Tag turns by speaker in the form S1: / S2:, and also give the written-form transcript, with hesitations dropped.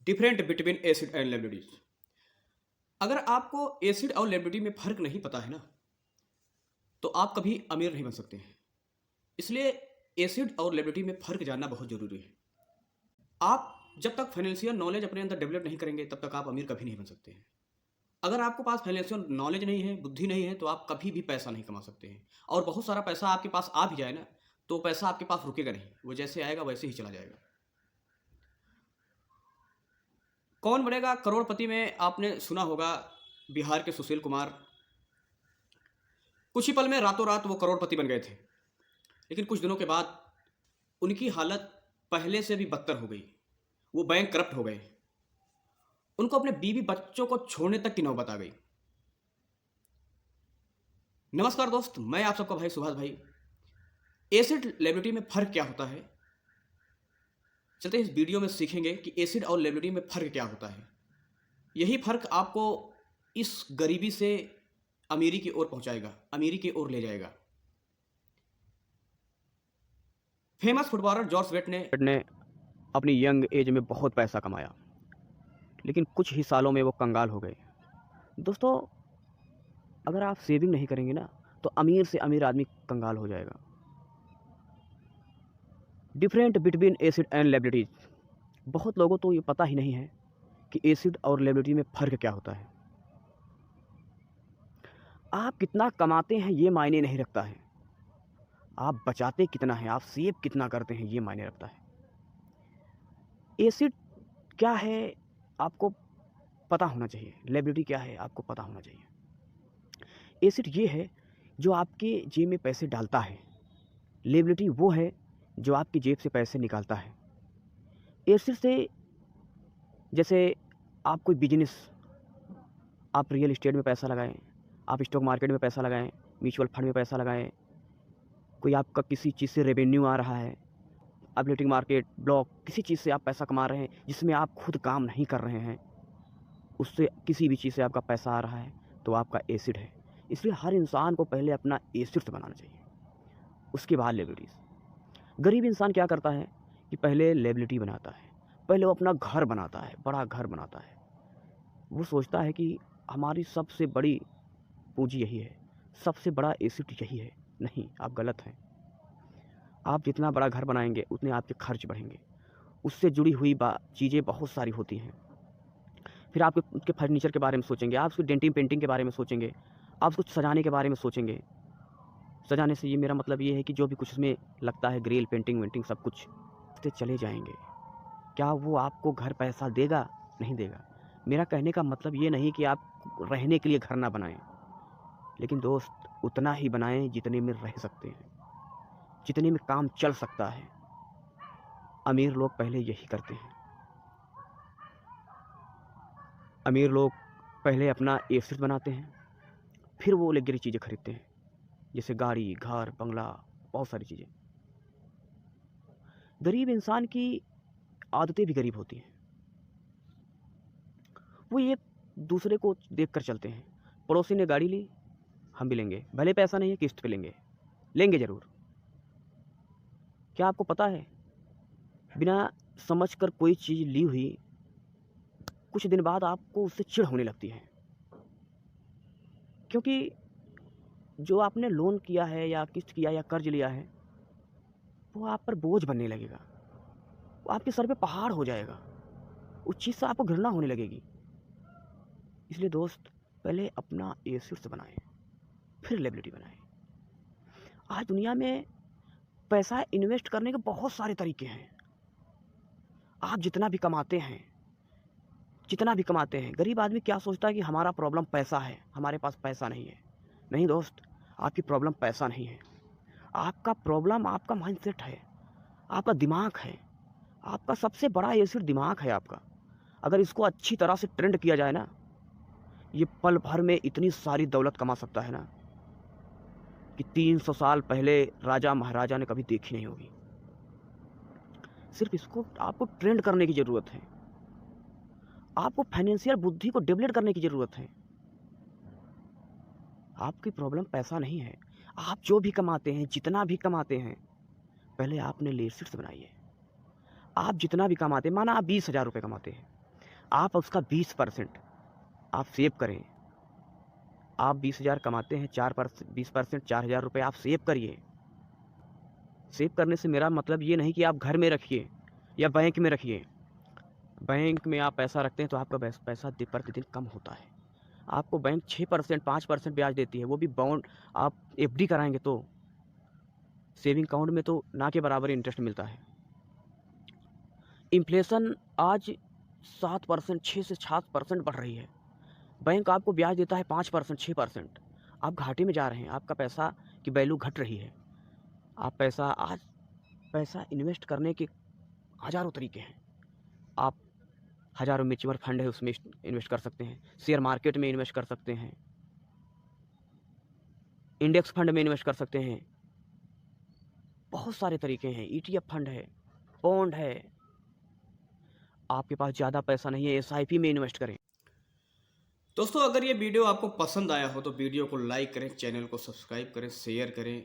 S1: Different between acid and liabilities. अगर आपको acid और लेबिलिटी में फ़र्क नहीं पता है ना, तो आप कभी अमीर नहीं बन सकते हैं। इसलिए एसिड और लेबिलिटी में फ़र्क जानना बहुत ज़रूरी है। आप जब तक फाइनेंशियल नॉलेज अपने अंदर डेवलप नहीं करेंगे, तब तक आप अमीर कभी नहीं बन सकते हैं। अगर आपके पास फाइनेंशियल नॉलेज नहीं है, बुद्धि नहीं है, तो आप कभी भी पैसा नहीं कमा सकते हैं। और बहुत सारा पैसा आपके पास आ भी जाए ना, तो पैसा आपके पास रुकेगा नहीं, वो जैसे आएगा वैसे ही चला जाएगा। कौन बनेगा करोड़पति में आपने सुना होगा, बिहार के सुशील कुमार। कुछ ही पल में रातों रात वो करोड़पति बन गए थे, लेकिन कुछ दिनों के बाद उनकी हालत पहले से भी बदतर हो गई। वो बैंक करप्ट हो गए। उनको अपने बीवी बच्चों को छोड़ने तक की नौबत आ गई। नमस्कार दोस्त, मैं आप सबका भाई सुभाष भाई। एसिड लेबिलिटी में फ़र्क क्या होता है, चलते इस वीडियो में सीखेंगे कि एसिड और लेबिलिटी में फ़र्क क्या होता है। यही फ़र्क आपको इस गरीबी से अमीरी की ओर पहुंचाएगा, अमीरी की ओर ले जाएगा। फेमस फुटबॉलर जॉर्ज वेट ने अपनी यंग एज में बहुत पैसा कमाया, लेकिन कुछ ही सालों में वो कंगाल हो गए। दोस्तों, अगर आप सेविंग नहीं करेंगे ना, तो अमीर से अमीर आदमी कंगाल हो जाएगा। Different between acid and liabilities. बहुत लोगों तो ये पता ही नहीं है कि एसिड और लेबिलिटी में फ़र्क क्या होता है। आप कितना कमाते हैं ये मायने नहीं रखता है, आप बचाते कितना है, आप सेव कितना करते हैं, ये मायने रखता है। एसिड क्या है आपको पता होना चाहिए, लेबिलिटी क्या है आपको पता होना चाहिए। एसिड ये है जो आपके जेब में पैसे डालता है, लेबिलिटी वो है जो आपकी जेब से पैसे निकालता है। एसिड से जैसे आप कोई बिजनेस, आप रियल इस्टेट में पैसा लगाएं, आप स्टॉक मार्केट में पैसा लगाएं, म्यूचुअल फंड में पैसा लगाएं, कोई आपका किसी चीज़ से रेवेन्यू आ रहा है, अपडेटिंग मार्केट ब्लॉक, किसी चीज़ से आप पैसा कमा रहे हैं जिसमें आप खुद काम नहीं कर रहे हैं, उससे किसी भी चीज़ से आपका पैसा आ रहा है, तो आपका एसिड है। इसलिए हर इंसान को पहले अपना एसिड बनाना चाहिए, उसके बाद लेबिलिटीज़। गरीब इंसान क्या करता है कि पहले लेबिलिटी बनाता है, पहले वो अपना घर बनाता है, बड़ा घर बनाता है। वो सोचता है कि हमारी सबसे बड़ी पूंजी यही है, सबसे बड़ा एसिड यही है। नहीं, आप गलत हैं। आप जितना बड़ा घर बनाएंगे उतने आपके खर्च बढ़ेंगे, उससे जुड़ी हुई चीज़ें बहुत सारी होती हैं। फिर आप उसके फर्नीचर के बारे में सोचेंगे, आप उसकी डेंटिंग पेंटिंग के बारे में सोचेंगे, आप उसको सजाने के बारे में सोचेंगे। सजाने से ये मेरा मतलब ये है कि जो भी कुछ उसमें लगता है, ग्रिल पेंटिंग वेंटिंग सब कुछ उससे चले जाएंगे। क्या वो आपको घर पैसा देगा? नहीं देगा। मेरा कहने का मतलब ये नहीं कि आप रहने के लिए घर ना बनाएं, लेकिन दोस्त उतना ही बनाएं जितने में रह सकते हैं, जितने में काम चल सकता है। अमीर लोग पहले यही करते हैं। अमीर लोग पहले अपना एसेट बनाते हैं, फिर वो लग्जरी चीज़ें खरीदते हैं, जैसे गाड़ी, घर, बंगला, बहुत सारी चीज़ें। गरीब इंसान की आदतें भी गरीब होती हैं। वो एक दूसरे को देख कर चलते हैं। पड़ोसी ने गाड़ी ली, हम भी लेंगे, भले पैसा नहीं है, किस्त पे लेंगे, लेंगे ज़रूर। क्या आपको पता है, बिना समझ कर कोई चीज़ ली हुई कुछ दिन बाद आपको उससे चिढ़ होने लगती है, क्योंकि जो आपने लोन किया है या किस्त किया या कर्ज लिया है, वो आप पर बोझ बनने लगेगा, वो आपके सर पे पहाड़ हो जाएगा, उस चीज़ से आपको घृणा होने लगेगी। इसलिए दोस्त, पहले अपना एसेट्स बनाएं, फिर लेबिलिटी बनाएं। आज दुनिया में पैसा इन्वेस्ट करने के बहुत सारे तरीके हैं। आप जितना भी कमाते हैं, जितना भी कमाते हैं, गरीब आदमी क्या सोचता है कि हमारा प्रॉब्लम पैसा है, हमारे पास पैसा नहीं है। नहीं दोस्त, आपकी प्रॉब्लम पैसा नहीं है, आपका प्रॉब्लम आपका माइंडसेट है, आपका दिमाग है। आपका सबसे बड़ा एसिड दिमाग है आपका। अगर इसको अच्छी तरह से ट्रेंड किया जाए ना, ये पल भर में इतनी सारी दौलत कमा सकता है ना कि 300 साल पहले राजा महाराजा ने कभी देखी नहीं होगी। सिर्फ इसको आपको ट्रेंड करने की ज़रूरत है, आपको फाइनेंशियल बुद्धि को डेवलप करने की ज़रूरत है। आपकी प्रॉब्लम पैसा नहीं है। आप जो भी कमाते हैं, जितना भी कमाते हैं, पहले आपने एसेट्स बनाइए। आप जितना भी कमाते हैं, माना आप 20,000 रुपये कमाते हैं, आप उसका 20% आप सेव करें। आप 20,000 कमाते हैं, 20% 4,000 रुपये आप सेव करिए। सेव करने से मेरा मतलब ये नहीं कि आप घर में रखिए या बैंक में रखिए। बैंक में आप पैसा रखते हैं तो आपका पैसा प्रतिदिन कम होता है। आपको बैंक 6% 5% ब्याज देती है, वो भी बॉन्ड आप एफडी कराएंगे तो। सेविंग अकाउंट में तो ना के बराबर इंटरेस्ट मिलता है। इन्फ्लेशन आज 7% 6 से 7% बढ़ रही है। बैंक आपको ब्याज देता है 5% 6%। आप घाटे में जा रहे हैं, आपका पैसा की वैल्यू घट रही है। आप पैसा इन्वेस्ट करने के हज़ारों तरीके हैं। आप हज़ारों म्यूचुअल फंड है उसमें इन्वेस्ट कर सकते हैं, शेयर मार्केट में इन्वेस्ट कर सकते हैं, इंडेक्स फंड में इन्वेस्ट कर सकते हैं। बहुत सारे तरीके हैं, ETF फंड है, बॉन्ड है। आपके पास ज़्यादा पैसा नहीं है, SIP में इन्वेस्ट करें।
S2: दोस्तों, अगर ये वीडियो आपको पसंद आया हो तो वीडियो को लाइक करें, चैनल को सब्सक्राइब करें, शेयर करें